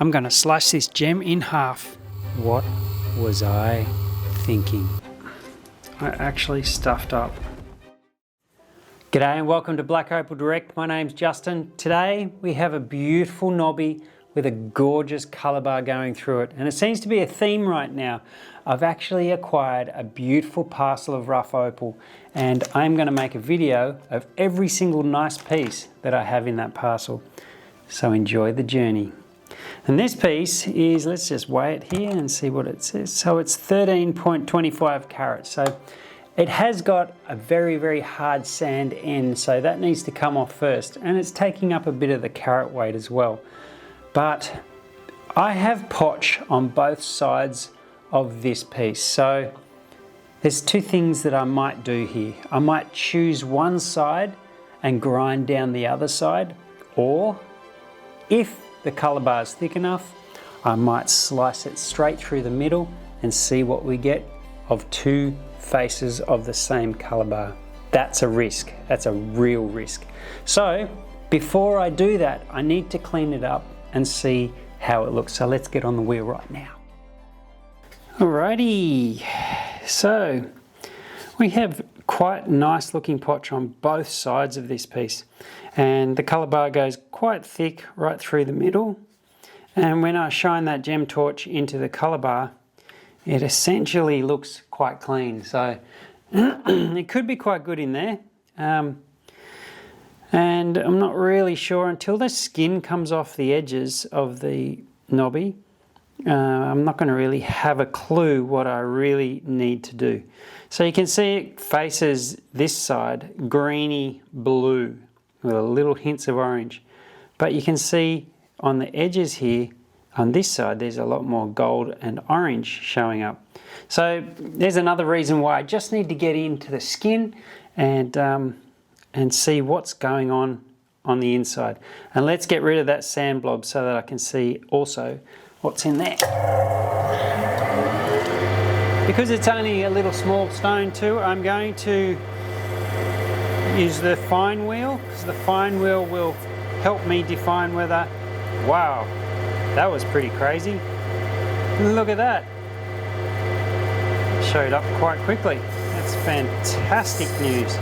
I'm going to slice this gem in half. What was I thinking? I actually stuffed up. G'day and welcome to Black Opal Direct. My name's Justin. Today we have a beautiful knobby with a gorgeous colour bar going through it, and it seems to be a theme right now. I've actually acquired a beautiful parcel of rough opal, and I'm going to make a video of every single nice piece that I have in that parcel. So enjoy the journey. And this piece is, let's just weigh it here and see what it says. So it's 13.25 carats. So it has got a very, very hard sand end, so that needs to come off first, and it's taking up a bit of the carat weight as well. But I have potch on both sides of this piece, so there's two things that I might do here. I might choose one side and grind down the other side, or if the colour bar is thick enough, I might slice it straight through the middle and see what we get of two faces of the same colour bar. That's a risk. That's a real risk. So before I do that, I need to clean it up and see how it looks. So let's get on the wheel right now. Alrighty, so we have quite nice looking potch on both sides of this piece, and the colour bar goes quite thick right through the middle, and when I shine that gem torch into the colour bar, it essentially looks quite clean. So it could be quite good in there. And I'm not really sure until the skin comes off the edges of the knobby. I'm not going to really have a clue what I really need to do. So you can see it faces this side greeny blue with a little hints of orange. But you can see on the edges here, on this side, there's a lot more gold and orange showing up. So there's another reason why I just need to get into the skin and see what's going on the inside. And let's get rid of that sand blob so that I can see also what's in there. Because it's only a little small stone too, I'm going to use the fine wheel, because the fine wheel will help me define whether, wow, that was pretty crazy. Look at that. It showed up quite quickly. That's fantastic news.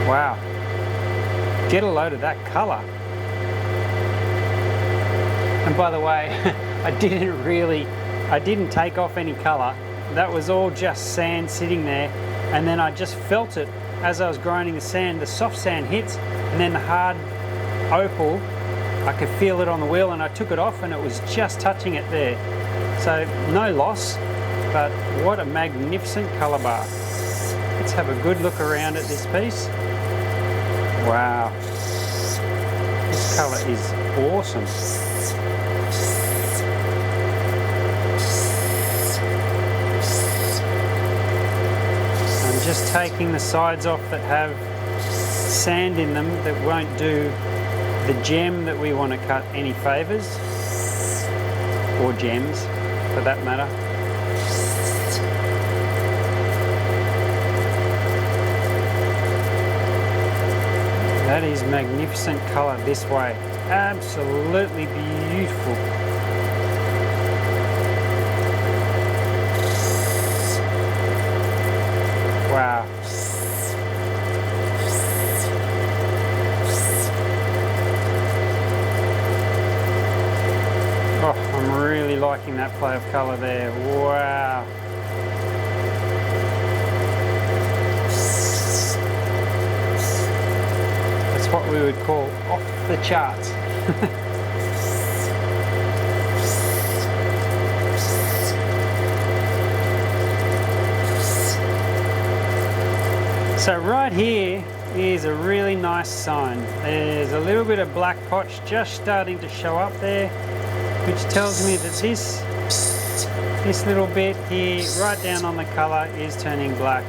Wow, get a load of that colour. And by the way, I didn't take off any colour. That was all just sand sitting there, and then I just felt it as I was grinding the sand. The soft sand hits, and then the hard opal, I could feel it on the wheel, and I took it off and it was just touching it there. So no loss, but what a magnificent colour bar. Let's have a good look around at this piece. Wow, this colour is awesome. I'm just taking the sides off that have sand in them that won't do the gem that we want to cut any favours, or gems for that matter. That is magnificent colour this way. Absolutely beautiful. Wow. Oh, I'm really liking that play of colour there. Wow. What we would call off the charts. So right here is a really nice sign. There's a little bit of black potch just starting to show up there, which tells me that this little bit here, right down on the colour, is turning black.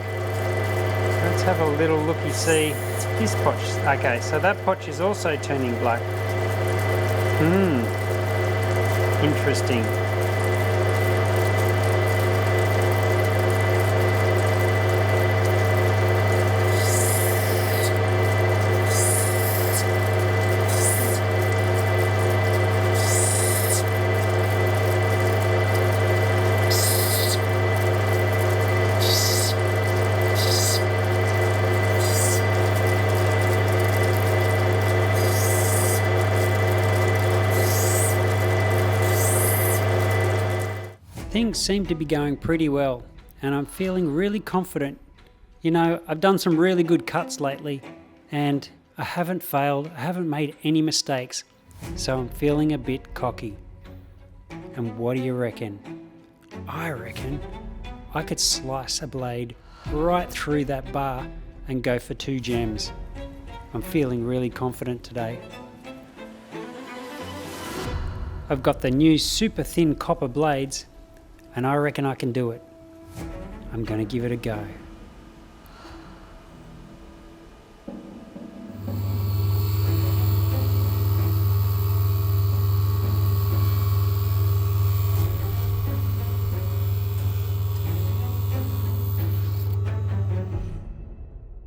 Let's have a little looky-see. This potch, okay, so that potch is also turning black. Interesting. Things seem to be going pretty well and I'm feeling really confident. You know, I've done some really good cuts lately and I haven't failed, I haven't made any mistakes, so I'm feeling a bit cocky. And what do you reckon? I reckon I could slice a blade right through that bar and go for 2 gems. I'm feeling really confident today. I've got the new super thin copper blades and I reckon I can do it. I'm going to give it a go.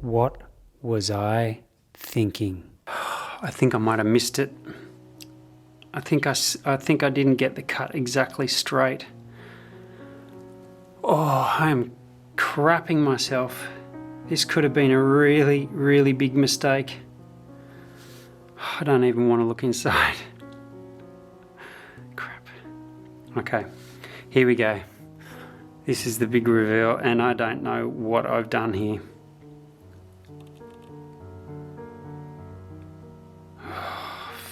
What was I thinking? I think I might have missed it. I think I didn't get the cut exactly straight. Oh, I am crapping myself. This could have been a really, really big mistake. I don't even want to look inside. Crap. Okay, here we go. This is the big reveal and I don't know what I've done here.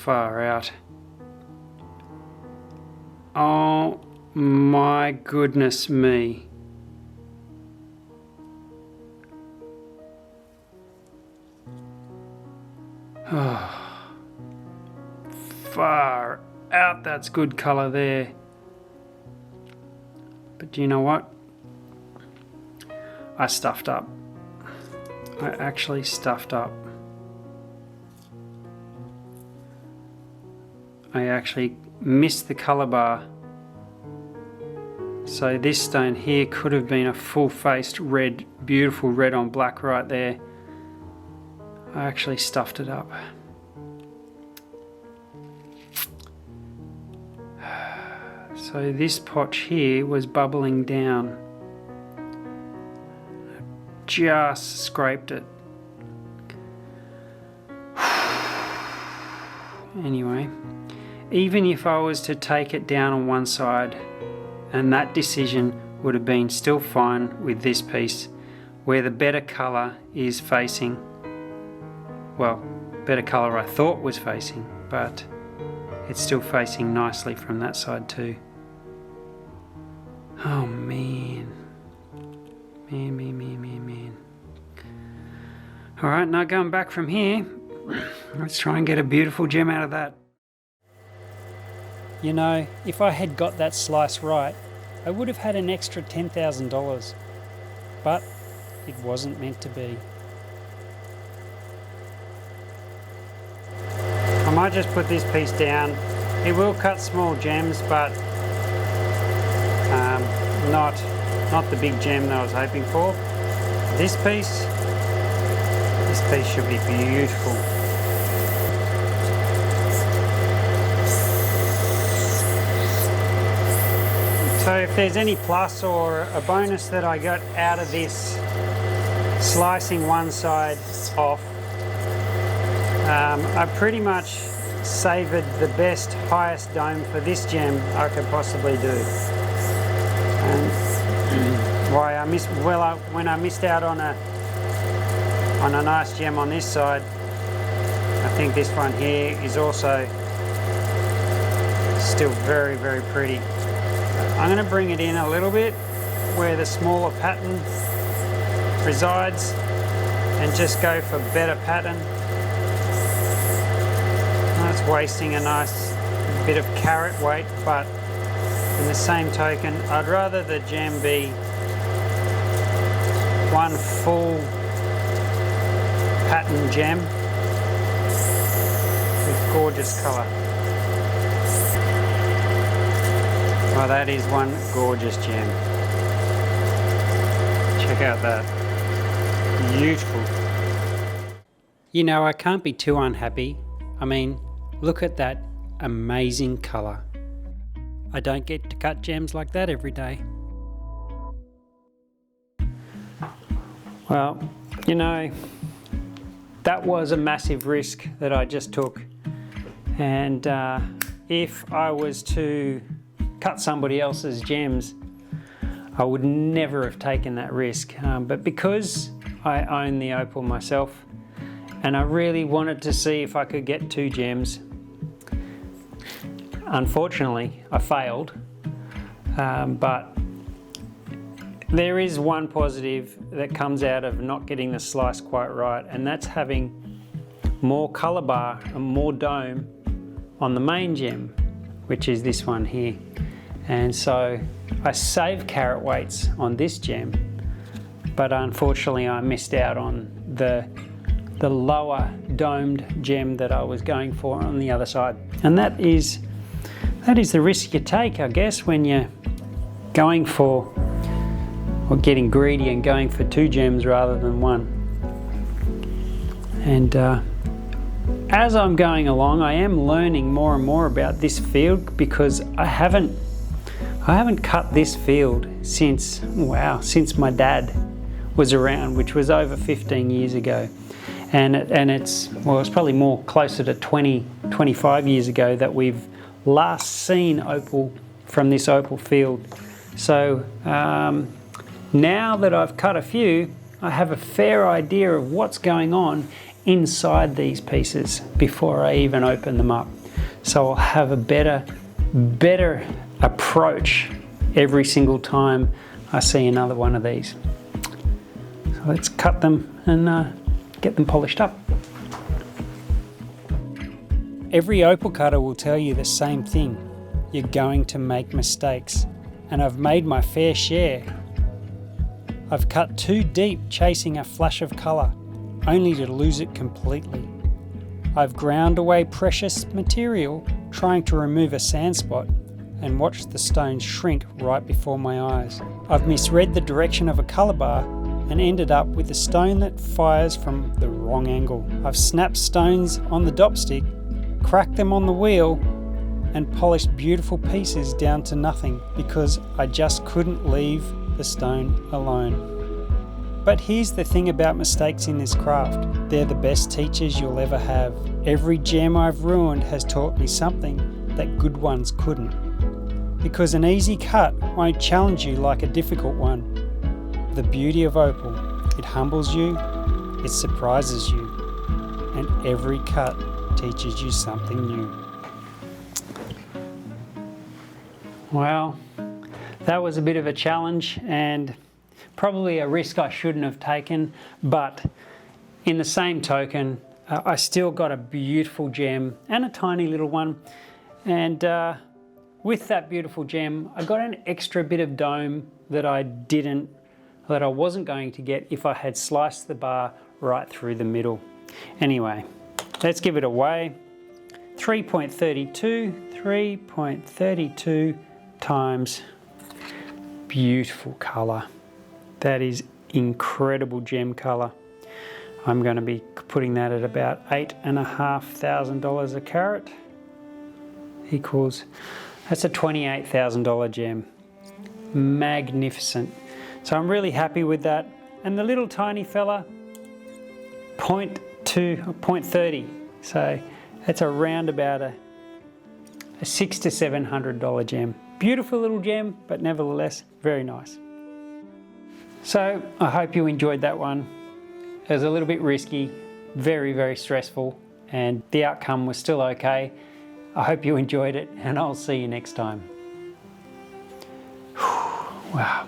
Far out. Oh my goodness me. Oh, far out, that's good colour there. But do you know what? I stuffed up. I actually stuffed up. I actually missed the colour bar. So this stone here could have been a full-faced red, beautiful red on black right there. I actually stuffed it up. So this potch here was bubbling down. Just scraped it. Anyway. Even if I was to take it down on one side, and that decision would have been still fine with this piece, where the better colour is facing, well, better colour I thought was facing, but it's still facing nicely from that side too. Oh man. Man. Alright, now going back from here, let's try and get a beautiful gem out of that. You know, if I had got that slice right, I would have had an extra $10,000. But it wasn't meant to be. I might just put this piece down. It will cut small gems, but not the big gem that I was hoping for. This piece should be beautiful. So if there's any plus or a bonus that I got out of this slicing one side off, I pretty much savoured the best, highest dome for this gem I could possibly do. And why I missed, when I missed out on a nice gem on this side, I think this one here is also still very, very pretty. I'm going to bring it in a little bit where the smaller pattern resides and just go for better pattern. That's wasting a nice bit of carat weight, but in the same token, I'd rather the gem be one full pattern gem with gorgeous colour. Oh, that is one gorgeous gem. Check out that. Beautiful. You know, I can't be too unhappy. I mean, look at that amazing colour. I don't get to cut gems like that every day. Well, you know, that was a massive risk that I just took. And if I was to cut somebody else's gems, I would never have taken that risk. But because I own the opal myself, and I really wanted to see if I could get 2 gems, unfortunately I failed. But there is one positive that comes out of not getting the slice quite right, and that's having more colour bar and more dome on the main gem, which is this one here. And so I saved carat weights on this gem, but unfortunately I missed out on the lower domed gem that I was going for on the other side. And that is the risk you take, I guess, when you're going for, or getting greedy and going for 2 gems rather than 1. And as I'm going along, I am learning more and more about this field, because I haven't cut this field since my dad was around, which was over 15 years ago. And it's probably more closer to 25 years ago that we've last seen opal from this opal field. So now that I've cut a few, I have a fair idea of what's going on inside these pieces before I even open them up. So I'll have a better approach every single time I see another one of these. So let's cut them and get them polished up. Every opal cutter will tell you the same thing. You're going to make mistakes, and I've made my fair share. I've cut too deep chasing a flash of colour, only to lose it completely. I've ground away precious material trying to remove a sand spot and watched the stones shrink right before my eyes. I've misread the direction of a colour bar and ended up with a stone that fires from the wrong angle. I've snapped stones on the dopstick, cracked them on the wheel, and polished beautiful pieces down to nothing because I just couldn't leave the stone alone. But here's the thing about mistakes in this craft. They're the best teachers you'll ever have. Every gem I've ruined has taught me something that good ones couldn't. Because an easy cut won't challenge you like a difficult one. The beauty of opal, it humbles you, it surprises you, and every cut teaches you something new. Well, that was a bit of a challenge and probably a risk I shouldn't have taken, but in the same token, I still got a beautiful gem and a tiny little one. And with that beautiful gem, I got an extra bit of dome that I wasn't going to get if I had sliced the bar right through the middle. Anyway, let's give it a weigh. 3.32 times beautiful colour. That is incredible gem colour. I'm going to be putting that at about $8,500 a carat. That's a $28,000 gem. Magnificent. So I'm really happy with that. And the little tiny fella, 0.30. So that's around about a $600 to $700 gem. Beautiful little gem, but nevertheless, very nice. So I hope you enjoyed that one. It was a little bit risky, very, very stressful, and the outcome was still okay. I hope you enjoyed it, and I'll see you next time. Wow.